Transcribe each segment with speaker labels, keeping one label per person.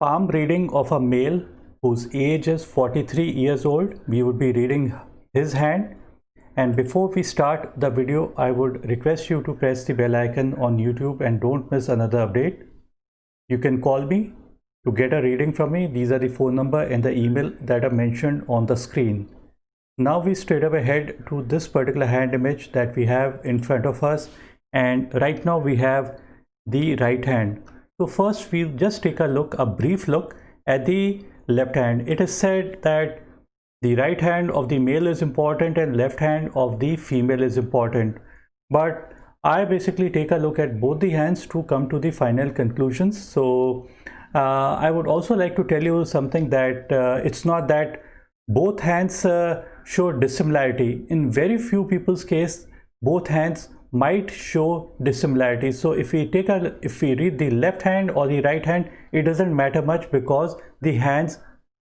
Speaker 1: palm reading of a male whose age is 43 years old. We would be reading his hand. And before we start the video, I would request you to press the bell icon on YouTube and don't miss another update. You can call me to get a reading from me. These are the phone number and the email that are mentioned on the screen. Now we straight away head to this particular hand image that we have in front of us, and right now we have the right hand. So first we'll just take a brief look at the left hand. It is said that the right hand of the male is important and left hand of the female is important, but I basically take a look at both the hands to come to the final conclusions. So I would also like to tell you something that it's not that both hands show dissimilarity. In very few people's case, both hands might show dissimilarity. So if we read the left hand or the right hand, it doesn't matter much because the hands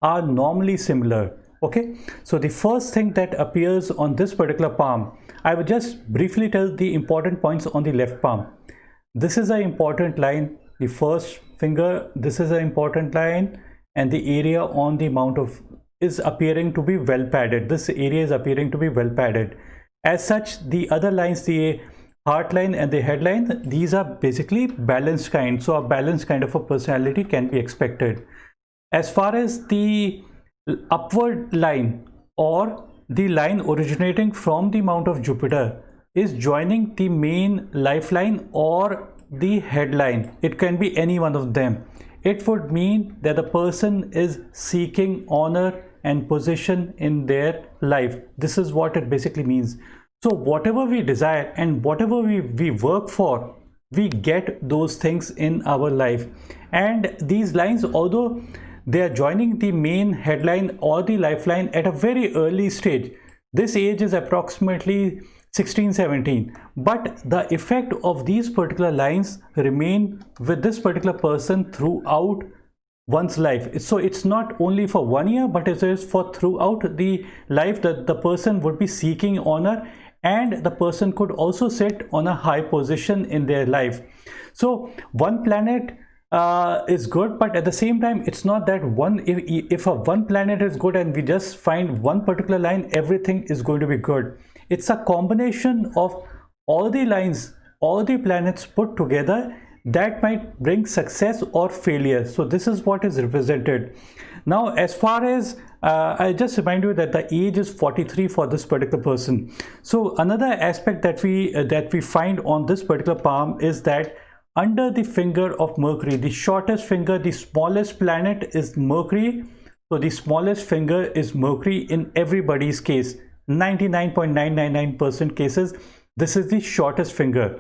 Speaker 1: are normally similar. Okay, so the first thing that appears on this particular palm, I will just briefly tell the important points on the left palm. This is an important line, the first finger, this is an important line, and the area on the mount of is appearing to be well padded. This area is appearing to be well padded. As such, the other lines, the heart line and the head line, these are basically balanced kind. So a balanced kind of a personality can be expected. As far as the upward line or the line originating from the mount of Jupiter is joining the main lifeline or the headline, it can be any one of them. It would mean that the person is seeking honor and position in their life. This is what it basically means. So whatever we desire and whatever we work for, we get those things in our life. And these lines, although they are joining the main headline or the lifeline at a very early stage, this age is approximately 16-17, but the effect of these particular lines remain with this particular person throughout one's life. So it's not only for 1 year, but it is for throughout the life that the person would be seeking honor, and the person could also sit on a high position in their life. So one planet is good, but at the same time, it's not that if one planet is good and we just find one particular line, everything is going to be good. It's a combination of all the lines, all the planets put together that might bring success or failure. So this is what is represented. Now, as far as I just remind you that the age is 43 for this particular person. So another aspect that we find on this particular palm is that under the finger of Mercury, the shortest finger, the smallest planet is Mercury. So the smallest finger is Mercury in everybody's case. 99.999% cases, this is the shortest finger.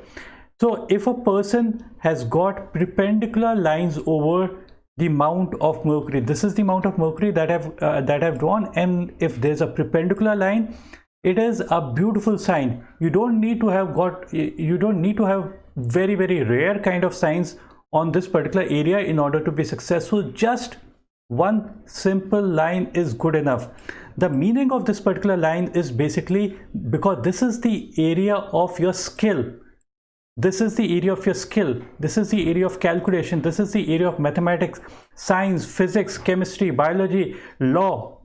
Speaker 1: So if a person has got perpendicular lines over the mount of Mercury, this is the mount of Mercury that I've drawn, and if there's a perpendicular line, it is a beautiful sign. You don't need to have very rare kind of signs on this particular area in order to be successful. Just one simple line is good enough. The meaning of this particular line is basically because this is the area of your skill. This is the area of your skill. This is the area of calculation. This is the area of mathematics, science, physics, chemistry, biology, law,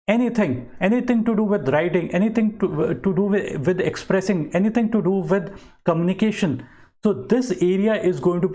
Speaker 1: anything to do with writing, anything to do with expressing, anything to do with communication. So this area is going to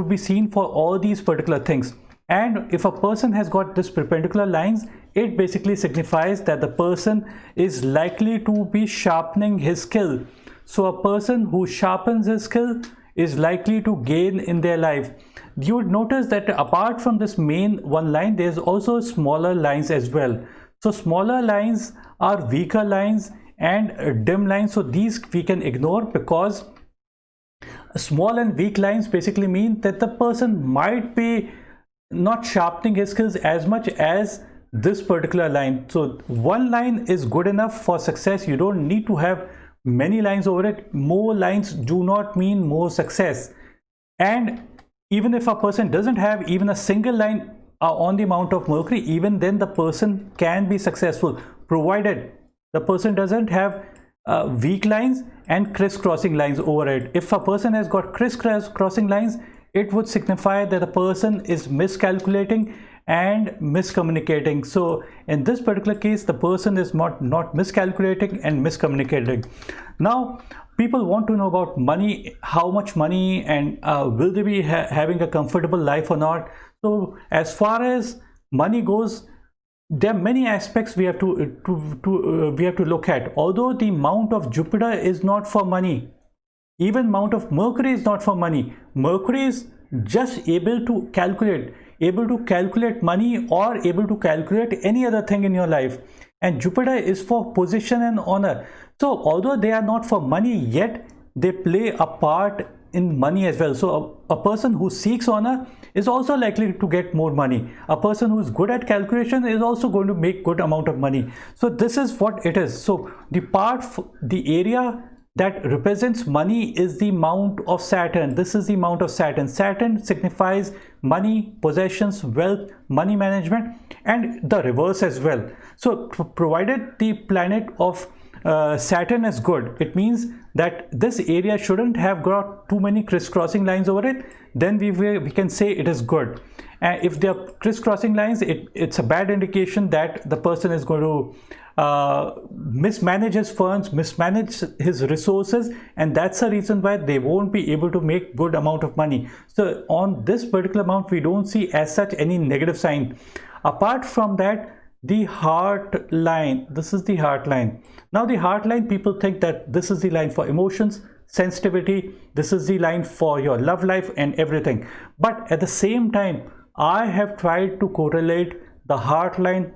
Speaker 1: be seen for all these particular things. And if a person has got this perpendicular lines, it basically signifies that the person is likely to be sharpening his skill. So a person who sharpens his skill is likely to gain in their life. You would notice that apart from this main one line, there's also smaller lines as well. So smaller lines are weaker lines and dim lines. So these we can ignore, because small and weak lines basically mean that the person might be not sharpening his skills as much as this particular line. So one line is good enough for success. You don't need to have many lines over it. More lines do not mean more success. And even if a person doesn't have even a single line on the mount of Mercury, even then the person can be successful, provided the person doesn't have weak lines and crisscrossing lines over it. If a person has got crisscrossing lines, it would signify that the person is miscalculating and miscommunicating. So in this particular case, the person is not miscalculating and miscommunicating. Now people want to know about money, how much money, and will they be having a comfortable life or not. So as far as money goes, there are many aspects we have to look at. Although the mount of Jupiter is not for money, even mount of Mercury is not for money. Mercury is just able to calculate money or able to calculate any other thing in your life, and Jupiter is for position and honor. So although they are not for money, yet they play a part in money as well. So a person who seeks honor is also likely to get more money. A person who is good at calculation is also going to make good amount of money. So this is what it is. So the area that represents money is the mount of Saturn. This is the mount of Saturn. Saturn signifies money, possessions, wealth, money management, and the reverse as well. So provided the planet of Saturn is good, it means that this area shouldn't have got too many crisscrossing lines over it, then we can say it is good. And if there are crisscrossing lines, it's a bad indication that the person is going to mismanage his funds, mismanage his resources, and that's the reason why they won't be able to make good amount of money. So on this particular amount, we don't see as such any negative sign. Apart from that, the heart line, this is the heart line. Now the heart line, people think that this is the line for emotions, sensitivity, this is the line for your love life and everything. But at the same time, I have tried to correlate the heart line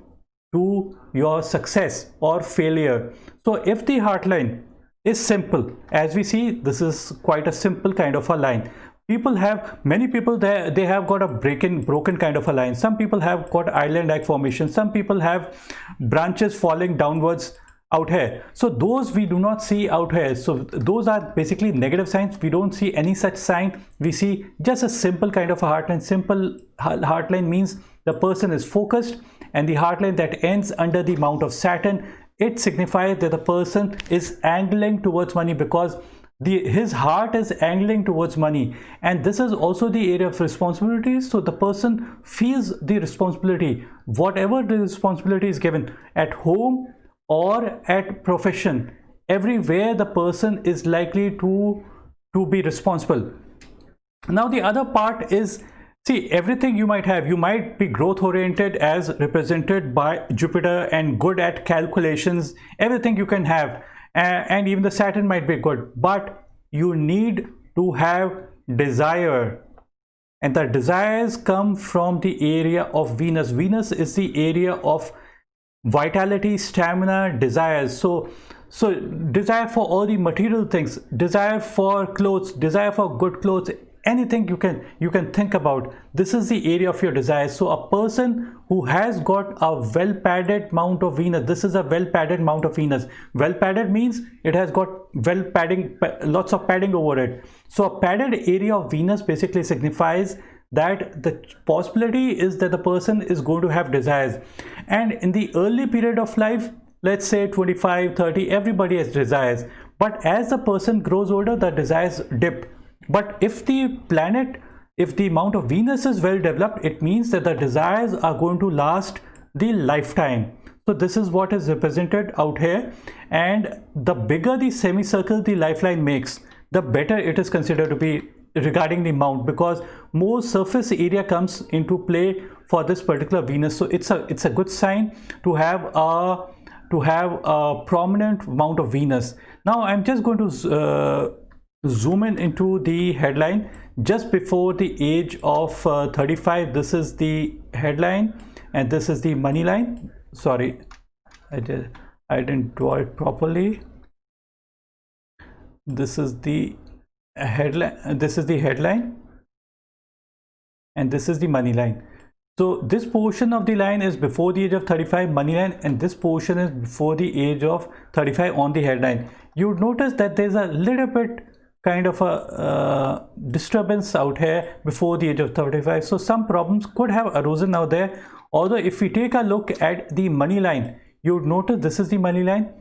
Speaker 1: to your success or failure. So if the heart line is simple, as we see, this is quite a simple kind of a line. Many people they have got a broken kind of a line. Some people have got island-like formation. Some people have branches falling downwards out here. So those we do not see out here. So those are basically negative signs. We don't see any such sign. We see just a simple kind of a heart line. Simple heart line means the person is focused, and the heart line that ends under the mount of Saturn, it signifies that the person is angling towards money, because his heart is angling towards money. And this is also the area of responsibilities. So the person feels the responsibility, whatever the responsibility is given at home or at profession, everywhere the person is likely to be responsible. Now the other part is, see, everything you might be growth oriented as represented by Jupiter and good at calculations, everything you can have, and even the Saturn might be good, but you need to have desire, and the desires come from the area of Venus. Venus is the area of vitality, stamina, desires. So desire for all the material things, desire for clothes, desire for good clothes, anything you can think about, this is the area of your desire. So a person who has got a well padded mount of Venus, this is a well padded mount of Venus. Well padded means it has got lots of padding over it. So a padded area of Venus basically signifies that the possibility is that the person is going to have desires. And in the early period of life, let's say 25, 30, everybody has desires, but as the person grows older, the desires dip. But if the amount of Venus is well developed, it means that the desires are going to last the lifetime. So this is what is represented out here, and the bigger the semicircle the lifeline makes, the better it is considered to be regarding the mount, because more surface area comes into play for this particular Venus. So it's a good sign to have a prominent mount of Venus. Now I'm just going to zoom into the headline just before the age of 35. This is the headline and this is the money line. Sorry, I didn't draw it properly. This is the headline, and this is the money line. So this portion of the line is before the age of 35, money line, and this portion is before the age of 35 on the headline. You would notice that there's a little bit kind of a disturbance out here before the age of 35. So some problems could have arisen out there. Although if we take a look at the money line, you would notice this is the money line.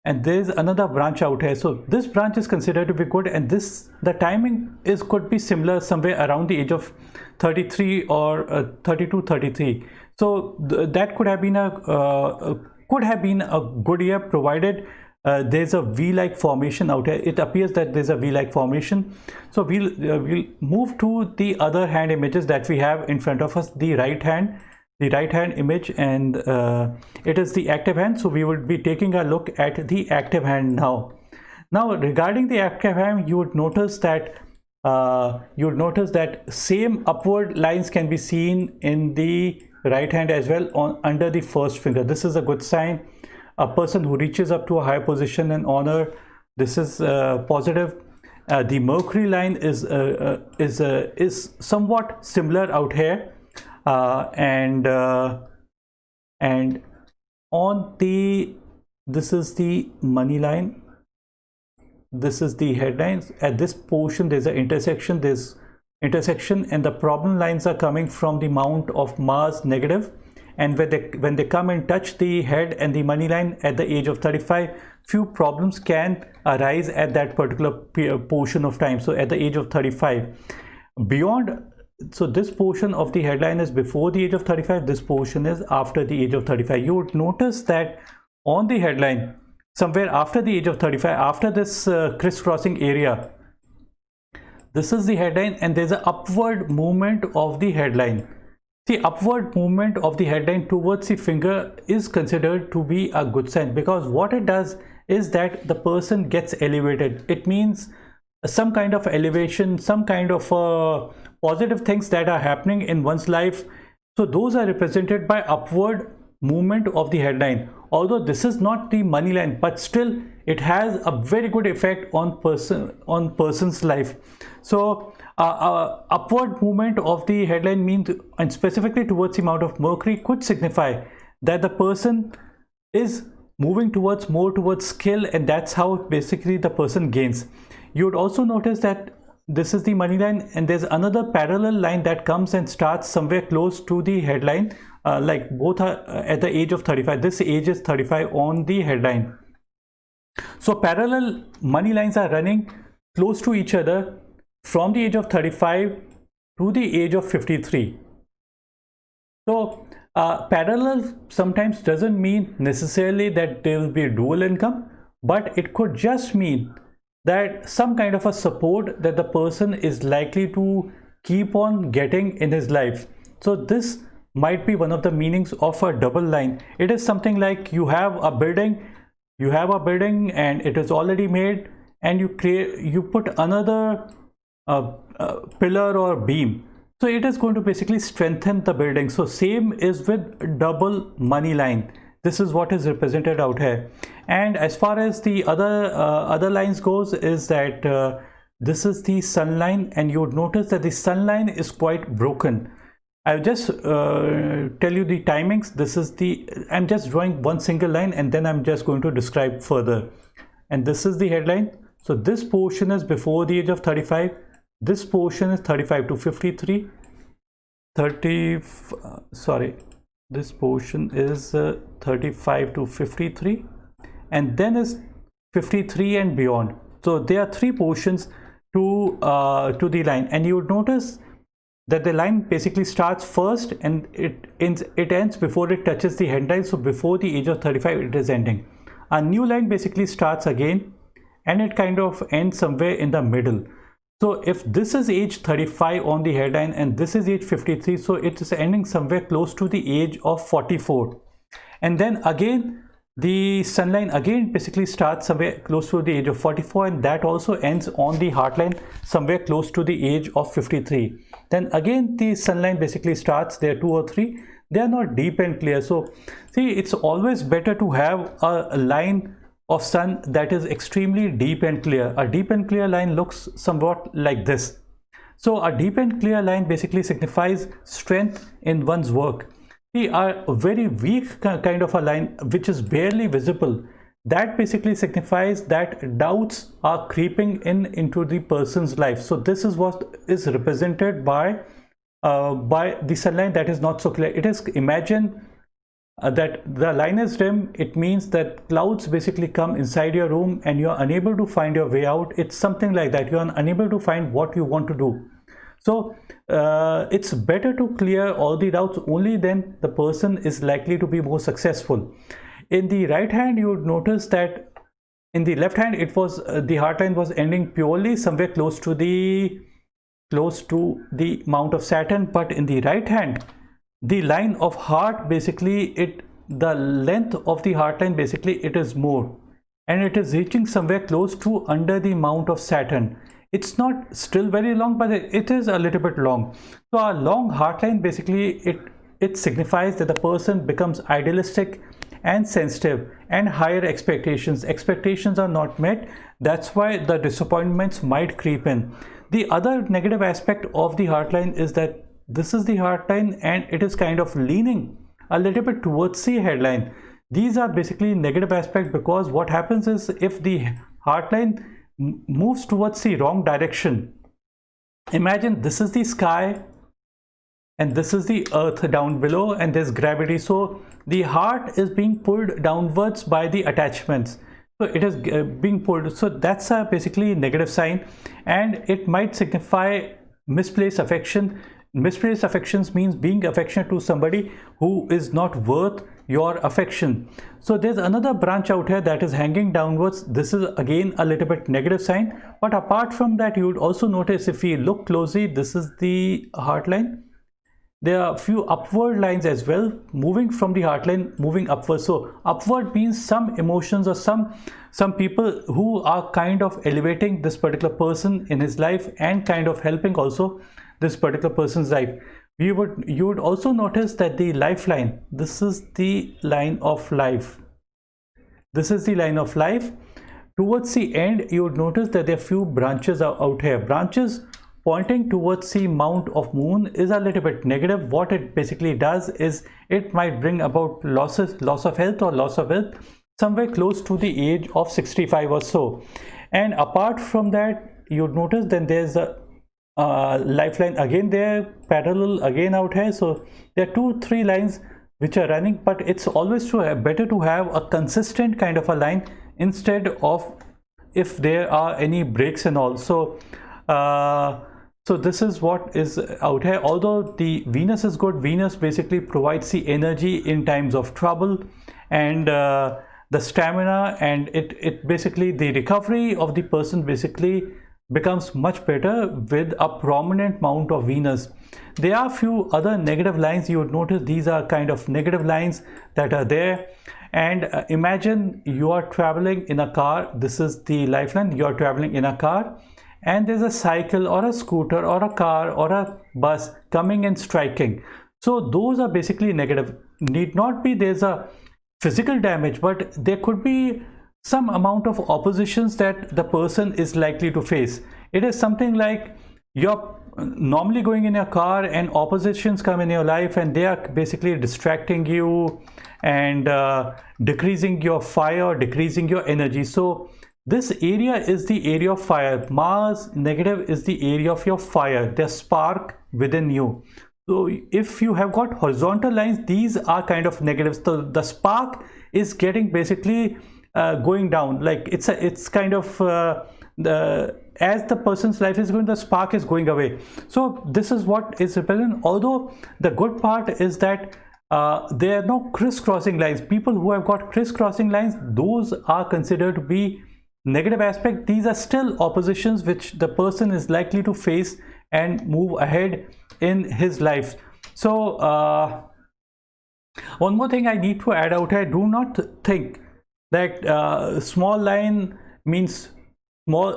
Speaker 1: and there's another branch out here. So this branch is considered to be good, and the timing could be similar, somewhere around the age of 33 or 32, 33. So that could have been a good year, provided there's a V-like formation out here. It appears that there's a V-like formation. So we'll move to the other hand images that we have in front of us. The right hand image, and it is the active hand. So we would be taking a look at the active hand now. Regarding the active hand, you would notice that same upward lines can be seen in the right hand as well, under the first finger. This is a good sign. A person who reaches up to a higher position and honor, this is positive. The Mercury line is somewhat similar out here, and on this is the money line, this is the headlines. At this portion there's an intersection, and the problem lines are coming from the mount of Mars negative, and when they come and touch the head and the money line at the age of 35, few problems can arise at that particular portion of time. So at the age of 35, so this portion of the headline is before the age of 35, this portion is after the age of 35. You would notice that on the headline, somewhere after the age of 35, after this crisscrossing area, this is the headline, and there's an upward movement of the headline. The upward movement of the headline towards the finger is considered to be a good sign, because what it does is that the person gets elevated. It means some kind of elevation, some kind of positive things that are happening in one's life. So those are represented by upward movement of the headline. Although this is not the money line, but still it has a very good effect on person's life. So upward movement of the headline means, and specifically towards the amount of Mercury, could signify that the person is moving more towards skill, and that's how basically the person gains. You would also notice that this is the money line, and there's another parallel line that comes and starts somewhere close to the headline, like both are at the age of 35. This age is 35 on the headline. So parallel money lines are running close to each other from the age of 35 to the age of 53. So parallel sometimes doesn't mean necessarily that there will be dual income, but it could just mean that some kind of a support that the person is likely to keep on getting in his life. So this might be one of the meanings of a double line. It is something like you have a building and it is already made, and you put another pillar or beam, so it is going to basically strengthen the building. So same is with double money line. This is what is represented out here. And as far as the other lines goes, is that this is the sun line, and you would notice that the sun line is quite broken. I'll just tell you the timings. I'm just drawing one single line, and then I'm just going to describe further. And this is the headline. So this portion is before the age of 35. This portion is 35 to 53. This portion is 35 to 53, and then is 53 and beyond. So there are three portions to the line, and you would notice that the line basically starts first and it ends before it touches the headline. So before the age of 35 it is ending. A new line basically starts again, and it kind of ends somewhere in the middle. So if this is age 35 on the headline and this is age 53, so it is ending somewhere close to the age of 44. And then again the sun line again basically starts somewhere close to the age of 44, and that also ends on the heart line somewhere close to the age of 53. Then again the sun line basically starts there, 2 or 3. They are not deep and clear. So see, it's always better to have a line of sun that is extremely deep and clear. A deep and clear line looks somewhat like this. So a deep and clear line basically signifies strength in one's work. See, a very weak kind of a line which is barely visible, that basically signifies that doubts are creeping into the person's life. So this is what is represented by the sunlight that is not so clear. It is, imagine that the line is dim, it means that clouds basically come inside your room and you're unable to find your way out. It's something like that. You're unable to find what you want to do. So it's better to clear all the doubts. Only then the person is likely to be more successful. In the right hand, you would notice that in the left hand, it was the heart line was ending purely somewhere close to the mount of Saturn. But in the right hand, the line of heart, basically the length of the heart line, basically it is more, and it is reaching somewhere close to under the mount of Saturn. It's not still very long, but it is a little bit long. So a long heart line, basically it signifies that the person becomes idealistic and sensitive, and higher expectations are not met. That's why the disappointments might creep in. The other negative aspect of the heart line is that this is the heart line and it is kind of leaning a little bit towards the headline. These are basically negative aspects, because what happens is if the heart line moves towards the wrong direction, imagine this is the sky and this is the earth down below, and there's gravity. So the heart is being pulled downwards by the attachments. So it is being pulled. So that's a basically negative sign, and it might signify misplaced affection. Misplaced affections means being affectionate to somebody who is not worth your affection. So there's another branch out here that is hanging downwards. This is again a little bit negative sign. But apart from that, you would also notice, if we look closely, this is the heart line. There are a few upward lines as well, moving from the heart line, moving upward. So upward means some emotions, or some people who are kind of elevating this particular person in his life and kind of helping also this particular person's life. You would also notice that the lifeline, this is the line of life. This is the line of life. Towards the end, you would notice that there are few branches out here. Branches pointing towards the mount of moon is a little bit negative. What it basically does is it might bring about loss of health or loss of wealth somewhere close to the age of 65 or so. And apart from that, you'd notice then there's a lifeline again there, parallel again out here. So there are 2-3 lines which are running, but it's always better to have a consistent kind of a line instead of if there are any breaks and all. So this is what is out here. Although the Venus is good, Venus basically provides the energy in times of trouble, and the stamina, and it basically, the recovery of the person basically becomes much better with a prominent mount of Venus. There are a few other negative lines. You would notice these are kind of negative lines that are there. And imagine you are traveling in a car. This is the lifeline. You are traveling in a car, and there's a cycle or a scooter or a car or a bus coming and striking. So those are basically negative. Need not be there's a physical damage, but there could be some amount of oppositions that the person is likely to face. It is something like you're normally going in your car and oppositions come in your life, and they are basically distracting you and decreasing your fire, decreasing your energy. So this area is the area of fire. Mars negative is the area of your fire, the spark within you. So if you have got horizontal lines, these are kind of negatives. So the spark is getting basically going down. Like it's kind of as the person's life is going, the spark is going away. So this is what is represented. Although the good part is that there are no crisscrossing lines. People who have got crisscrossing lines, those are considered to be negative aspect. These are still oppositions which the person is likely to face and move ahead in his life. So one more thing I need to add out here: do not think that small line means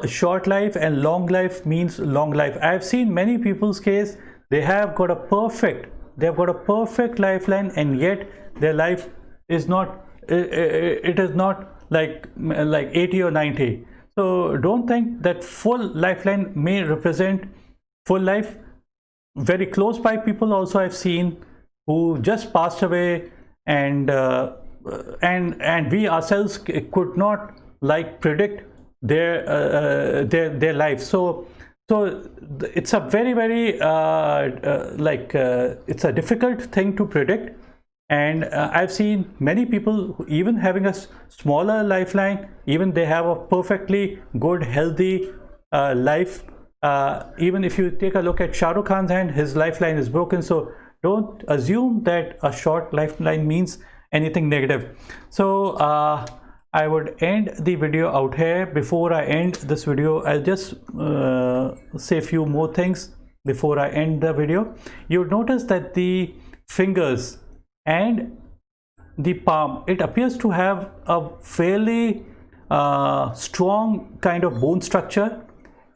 Speaker 1: short life and long life means long life. I have seen many people's case, they have got a perfect lifeline, and yet their life is not, it is not like 80 or 90. So don't think that full lifeline may represent full life. Very close by people also I've seen who just passed away, and we ourselves could not like predict their life. So it's a very it's a difficult thing to predict. And I've seen many people who, even having a smaller lifeline, even they have a perfectly good healthy life. Even if you take a look at Shah Rukh Khan's hand, his lifeline is broken. So don't assume that a short lifeline means anything negative. So I would end the video out here. Before I end this video, I'll just say a few more things before I end the video. You'll notice that the fingers and the palm, it appears to have a fairly strong kind of bone structure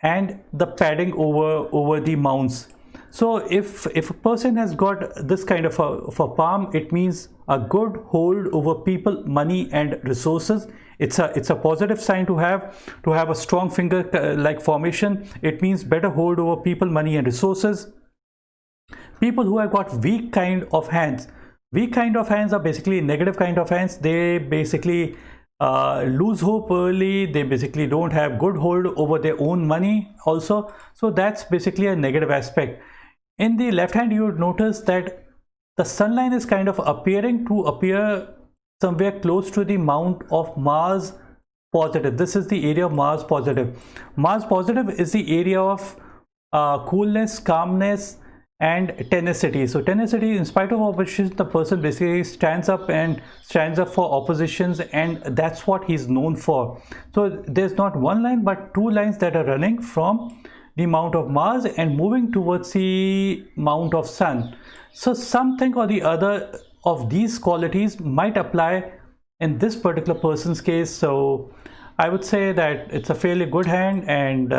Speaker 1: and the padding over the mounds. So if a person has got this kind of a palm, it means a good hold over people, money and resources. It's a positive sign to have a strong finger like formation. It means better hold over people, money and resources. People who have got weak kind of hands, weak kind of hands are basically negative kind of hands. They basically lose hope early. They basically don't have good hold over their own money also. So that's basically a negative aspect. In the left hand, you would notice that the sun line is kind of appear somewhere close to the mount of Mars positive. This is the area of Mars positive. Mars positive is the area of coolness, calmness and tenacity. So tenacity, in spite of opposition, the person basically stands up for oppositions, and that's what he's known for. So there's not one line but two lines that are running from the mount of Mars and moving towards the mount of Sun. So something or the other of these qualities might apply in this particular person's case. So I would say that it's a fairly good hand, and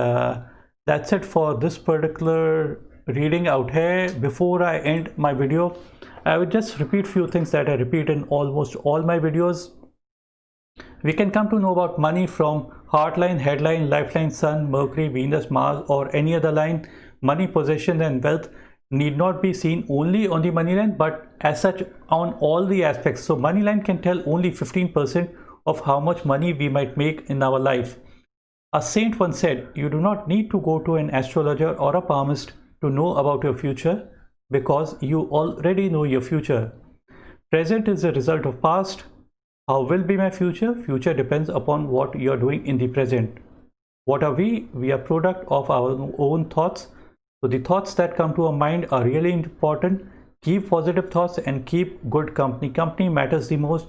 Speaker 1: that's it for this particular reading out here. Before I end my video, I would just repeat few things that I repeat in almost all my videos. We can come to know about money from heart line, headline, lifeline, sun, Mercury, Venus, Mars or any other line. Money, possession and wealth need not be seen only on the money line, but as such on all the aspects. So money line can tell only 15% of how much money we might make in our life. A saint once said, you do not need to go to an astrologer or a palmist to know about your future, because you already know your future. Present is a result of past. How will be my future? Future depends upon what you are doing in the present. What are we? We are product of our own thoughts. So the thoughts that come to our mind are really important. Keep positive thoughts and keep good company. Company matters the most.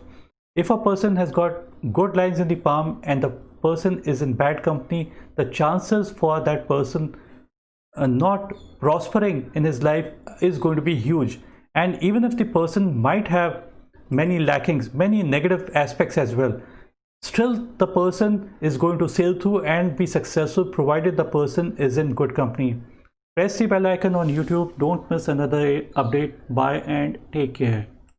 Speaker 1: If a person has got good lines in the palm and the person is in bad company, the chances for that person not prospering in his life is going to be huge. And even if the person might have many lackings, many negative aspects as well, still the person is going to sail through and be successful, provided the person is in good company. Press the bell icon on YouTube. Don't miss another update. Bye and take care.